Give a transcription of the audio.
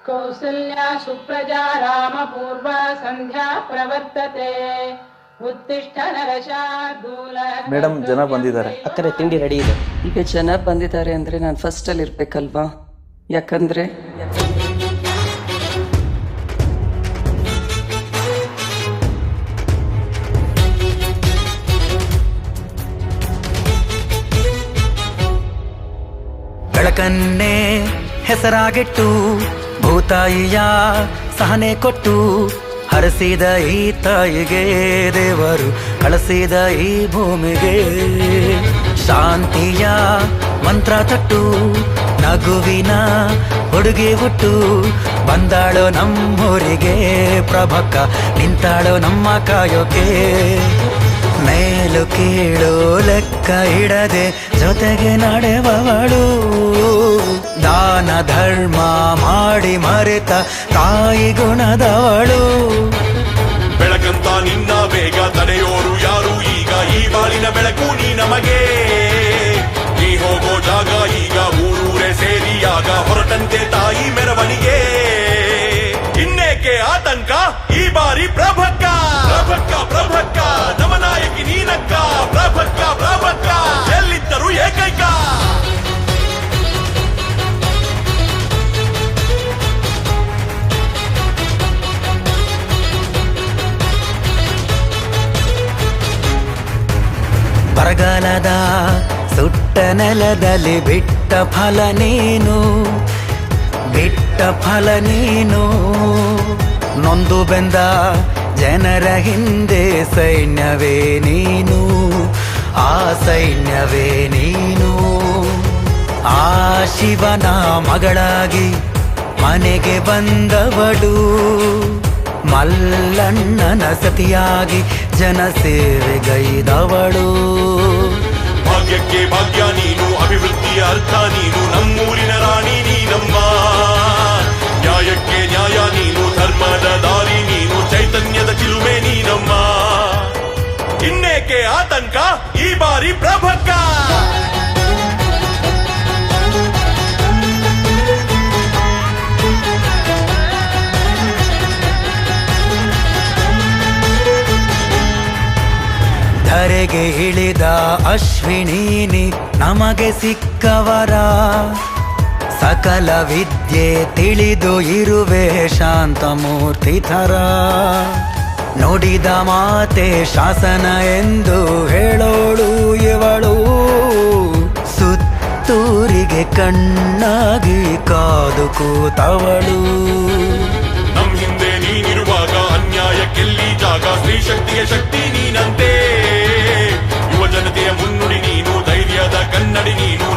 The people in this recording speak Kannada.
ಕೌಸಲ್ಯಾ ಸುಪ್ರಜಾ ರಾಮ ಪೂರ್ವ ಸಂಧ್ಯಾ ಪ್ರವರ್ತತೆ ಉತ್ತಿಷ್ಠ ನರಶಾರ್ದೂಲ. ಮೇಡಮ್, ಜನ ಬಂದಿದ್ದಾರೆ. ಅಕ್ಕರೆ ತಿಂಡಿ ರೆಡಿ ಇದೆ. ಈಗ ಜನ ಬಂದಿದ್ದಾರೆ ಅಂದ್ರೆ ನಾನು ಫಸ್ಟ್ ಅಲ್ಲಿ ಇರ್ಬೇಕಲ್ವಾ? ಯಾಕಂದ್ರೆ ಬೆಳಕನ್ನೇ ಹೆಸರಾಗಿಟ್ಟು ಭೂತಾಯಿಯ ಸಹನೆ ಕೊಟ್ಟು ಹರಸಿದ ಈ ತಾಯಿಗೆ ದೇವರು ಕಳಿಸಿದ ಈ ಭೂಮಿಗೆ ಶಾಂತಿಯ ಮಂತ್ರ ತಟ್ಟು ನಗುವಿನ ಹುಡುಗಿ ಹುಟ್ಟು ಬಂದಾಳೋ ನಮ್ಮೂರಿಗೆ ಪ್ರಭಕ್ಕ ನಿಂತಾಳೋ ನಮ್ಮ ಕಾಯೋಕೆ ಮೇಲು ಕೀಳು ಲೆಕ್ಕ ಇಡದೆ ಜೊತೆಗೆ ನಡೆವವಳು ದಾನ ಧರ್ಮ ಮಾಡಿ ಮರೆತ ತಾಯಿ ಗುಣದವಳು ಬೆಳಕಂತ ನಿನ್ನ ಬೇಗ ತಡೆಯೋರು ಯಾರು ಈಗ ಈ ಬಾಳಿನ ಬೆಳಕು ನೀ ನಮಗೆ ನೀ ಹೋಗೋ ಜಾಗ ಈಗ ಊರೂರೇ ಸೇರಿಯಾಗ ಹೊರಟಂತೆ ತಾಯಿ ಮೆರವಣಿಗೆ ಇನ್ನೇಕೆ ಆತಂಕ ಈ ಬಾರಿ ಪ್ರಭಕ್ಕ ಪ್ರಭಕ್ಕ ಪ್ರಭಕ್ಕ ನವನಾಯಕಿ ನೀನಕ್ಕ ಪ್ರಭಕ್ಕ ಪ್ರಭಕ್ಕ ಎಲ್ಲಿದ್ದರು ಏಕೈಕ ಬರಗಾಲದ ಸುಟ್ಟ ನೆಲದಲ್ಲಿ ಬಿಟ್ಟ ಫಲ ನೀನು ಬಿಟ್ಟ ಫಲ ನೀನು ನೊಂದು ಬೆಂದ ಜನರ ಹಿಂದೆ ಸೈನ್ಯವೇ ನೀನು ಆ ಸೈನ್ಯವೇ ನೀನು ಆ ಶಿವನ ಮಗಳಾಗಿ ಮನೆಗೆ ಬಂದವಳು ಮಲ್ಲಣ್ಣನ ಸತಿಯಾಗಿ ಜನಸೇವೆಗೈದವಳು ಭಾಗ್ಯಕ್ಕೆ ಭಾಗ್ಯ ನೀನು ಅಭಿವೃದ್ಧಿಯ ಅರ್ಥ ನೀನು ನಮ್ಮೂರಿನ ರಾಣಿ ನೀನಮ್ಮ ನ್ಯಾಯಕ್ಕೆ ನ್ಯಾಯ ನೀನು ಧರ್ಮದ ದಾರಿ ನೀನು ಚೈತನ್ಯದ ಚಿಲುಮೆ ನೀನಮ್ಮ ಇನ್ನೇಕೆ ಆತಂಕ ಈ ಬಾರಿ ಪ್ರಭಕ್ಕ ಧರೆಗೆ ಇಳಿದ ಅಶ್ವಿನೀನಿ ನಮಗೆ ಸಿಕ್ಕವರ ಸಕಲ ವಿದ್ಯೆ ತಿಳಿದು ಇರುವೆ ಶಾಂತಮೂರ್ತಿ ಥರ ನುಡಿದ ಮಾತೆ ಶಾಸನ ಎಂದು ಹೇಳೋಳು ಇವಳು ಸುತ್ತೂರಿಗೆ ಕಣ್ಣಾಗಿ ಕಾದು ಕೂತವಳು ನಮ್ ಹಿಂದೆ ನೀನಿರುವಾಗ ಅನ್ಯಾಯಕ್ಕೆಲ್ಲಿ ಜಾಗ ಸ್ತ್ರೀ ಶಕ್ತಿಯ ಶಕ್ತಿ ನೀನಂತೆ ಯುವ ಜನತೆಯ ಮುನ್ನುಡಿ ನೀನು ಧೈರ್ಯದ ಕನ್ನಡಿ ನೀನು